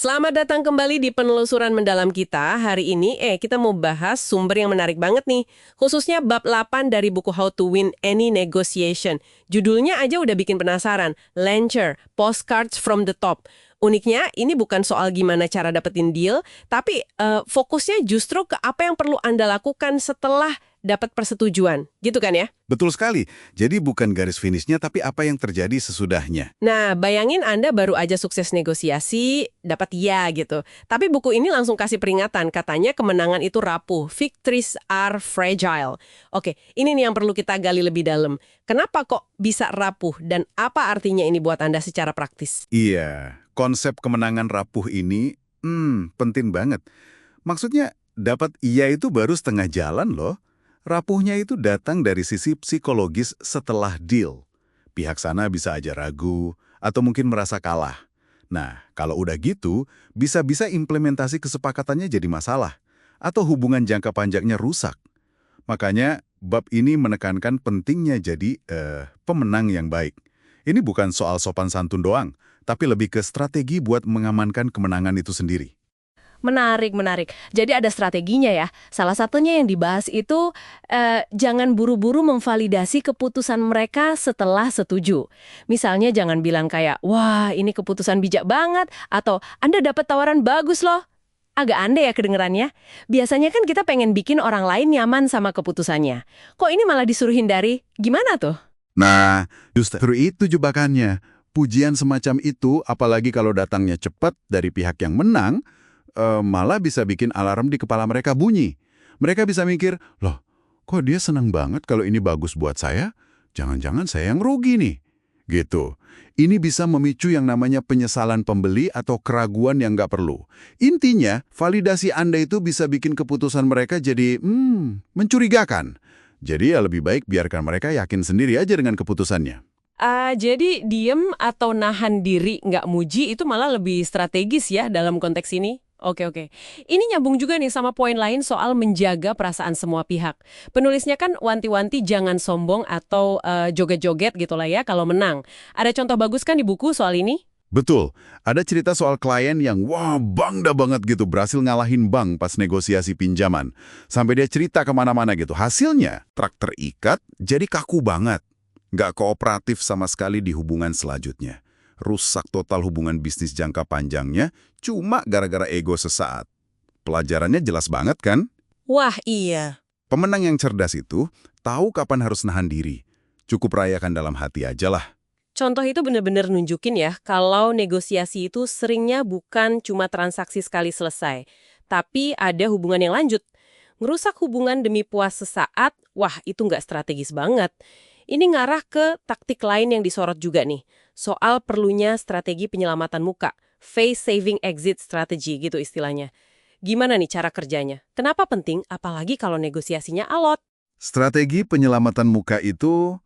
Selamat datang kembali di penelusuran mendalam kita. Hari ini kita mau bahas sumber yang menarik banget nih. Khususnya bab 8 dari buku How to Win Any Negotiation. Judulnya aja udah bikin penasaran. Launcher, Postcards from the Top. Uniknya, ini bukan soal gimana cara dapetin deal, tapi fokusnya justru ke apa yang perlu Anda lakukan setelah dapat persetujuan. Gitu kan ya? Betul sekali. Jadi bukan garis finishnya, tapi apa yang terjadi sesudahnya. Nah, bayangin Anda baru aja sukses negosiasi, dapat ya gitu. Tapi buku ini langsung kasih peringatan, katanya kemenangan itu rapuh. Victories are fragile. Oke, ini nih yang perlu kita gali lebih dalam. Kenapa kok bisa rapuh dan apa artinya ini buat Anda secara praktis? Iya, konsep kemenangan rapuh ini penting banget. Maksudnya, dapat iya itu baru setengah jalan loh. Rapuhnya itu datang dari sisi psikologis setelah deal. Pihak sana bisa aja ragu, atau mungkin merasa kalah. Nah, kalau udah gitu, bisa-bisa implementasi kesepakatannya jadi masalah, atau hubungan jangka panjangnya rusak. Makanya, bab ini menekankan pentingnya jadi pemenang yang baik. Ini bukan soal sopan santun doang, tapi lebih ke strategi buat mengamankan kemenangan itu sendiri. Menarik, menarik. Jadi ada strateginya ya. Salah satunya yang dibahas itu jangan buru-buru memvalidasi keputusan mereka setelah setuju. Misalnya jangan bilang kayak, wah ini keputusan bijak banget, atau Anda dapat tawaran bagus loh. Agak aneh ya kedengerannya. Biasanya kan kita pengen bikin orang lain nyaman sama keputusannya. Kok ini malah disuruh hindari? Gimana tuh? Nah, justru itu jebakannya. Pujian semacam itu, apalagi kalau datangnya cepat dari pihak yang menang, malah bisa bikin alarm di kepala mereka bunyi. Mereka bisa mikir, loh, kok dia senang banget kalau ini bagus buat saya? Jangan-jangan saya yang rugi nih. Gitu. Ini bisa memicu yang namanya penyesalan pembeli atau keraguan yang nggak perlu. Intinya, validasi Anda itu bisa bikin keputusan mereka jadi, mencurigakan. Jadi ya lebih baik biarkan mereka yakin sendiri aja dengan keputusannya. Jadi diem atau nahan diri nggak muji itu malah lebih strategis ya dalam konteks ini? Oke. Ini nyambung juga nih sama poin lain soal menjaga perasaan semua pihak. Penulisnya kan wanti-wanti jangan sombong atau joget-joget gitu lah ya kalau menang. Ada contoh bagus kan di buku soal ini? Betul. Ada cerita soal klien yang wah bangga banget gitu berhasil ngalahin bank pas negosiasi pinjaman. Sampai dia cerita kemana-mana gitu. Hasilnya, truk terikat jadi kaku banget. Nggak kooperatif sama sekali di hubungan selanjutnya. Rusak total hubungan bisnis jangka panjangnya cuma gara-gara ego sesaat. Pelajarannya jelas banget kan? Wah iya. Pemenang yang cerdas itu tahu kapan harus nahan diri. Cukup rayakan dalam hati aja lah. Contoh itu benar-benar nunjukin ya kalau negosiasi itu seringnya bukan cuma transaksi sekali selesai. Tapi ada hubungan yang lanjut. Ngerusak hubungan demi puas sesaat, wah itu nggak strategis banget. Ini ngarah ke taktik lain yang disorot juga nih. Soal perlunya strategi penyelamatan muka. Face saving exit strategy gitu istilahnya. Gimana nih cara kerjanya? Kenapa penting? Apalagi kalau negosiasinya alot. Strategi penyelamatan muka itu,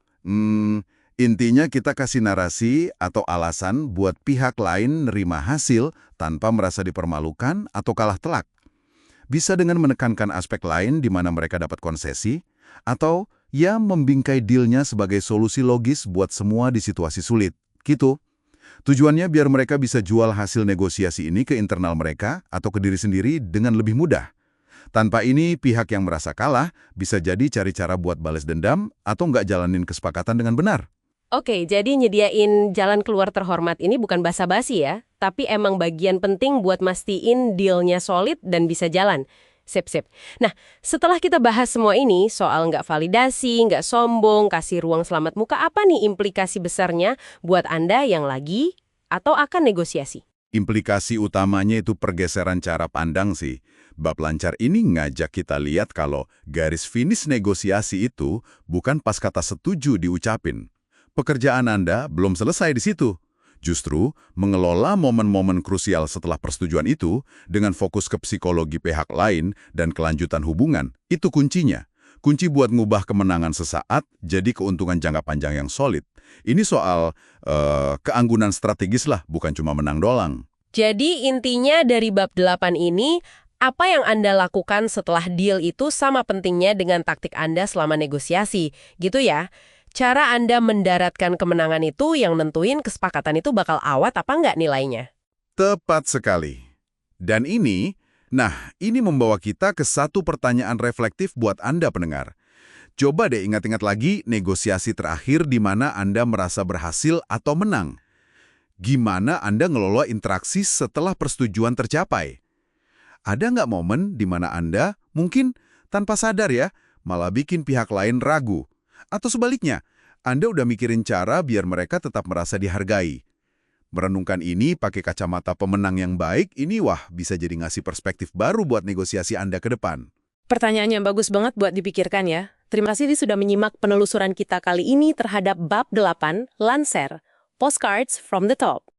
intinya kita kasih narasi atau alasan buat pihak lain nerima hasil tanpa merasa dipermalukan atau kalah telak. Bisa dengan menekankan aspek lain di mana mereka dapat konsesi, atau ya membingkai dealnya sebagai solusi logis buat semua di situasi sulit. Gitu. Tujuannya biar mereka bisa jual hasil negosiasi ini ke internal mereka atau ke diri sendiri dengan lebih mudah. Tanpa ini, pihak yang merasa kalah bisa jadi cari cara buat balas dendam atau nggak jalanin kesepakatan dengan benar. Oke, jadi nyediain jalan keluar terhormat ini bukan basa-basi ya, tapi emang bagian penting buat mastiin dealnya solid dan bisa jalan. Sip. Nah, setelah kita bahas semua ini, soal nggak validasi, nggak sombong, kasih ruang selamat muka, apa nih implikasi besarnya buat Anda yang lagi atau akan negosiasi? Implikasi utamanya itu pergeseran cara pandang sih. Bab lancar ini ngajak kita lihat kalau garis finish negosiasi itu bukan pas kata setuju diucapin. Pekerjaan Anda belum selesai di situ. Justru, mengelola momen-momen krusial setelah persetujuan itu dengan fokus ke psikologi pihak lain dan kelanjutan hubungan, itu kuncinya. Kunci buat ngubah kemenangan sesaat jadi keuntungan jangka panjang yang solid. Ini soal keanggunan strategis lah, bukan cuma menang doang. Jadi intinya dari bab 8 ini, apa yang Anda lakukan setelah deal itu sama pentingnya dengan taktik Anda selama negosiasi, gitu ya? Cara Anda mendaratkan kemenangan itu yang nentuin kesepakatan itu bakal awet apa nggak nilainya. Tepat sekali. Dan ini membawa kita ke satu pertanyaan reflektif buat Anda pendengar. Coba deh ingat-ingat lagi negosiasi terakhir di mana Anda merasa berhasil atau menang. Gimana Anda ngelola interaksi setelah persetujuan tercapai? Ada nggak momen di mana Anda mungkin tanpa sadar ya, malah bikin pihak lain ragu? Atau sebaliknya, Anda udah mikirin cara biar mereka tetap merasa dihargai. Merenungkan ini pakai kacamata pemenang yang baik, ini bisa jadi ngasih perspektif baru buat negosiasi Anda ke depan. Pertanyaannya bagus banget buat dipikirkan ya. Terima kasih sudah menyimak penelusuran kita kali ini terhadap bab 8, Lancer, Postcards from the Top.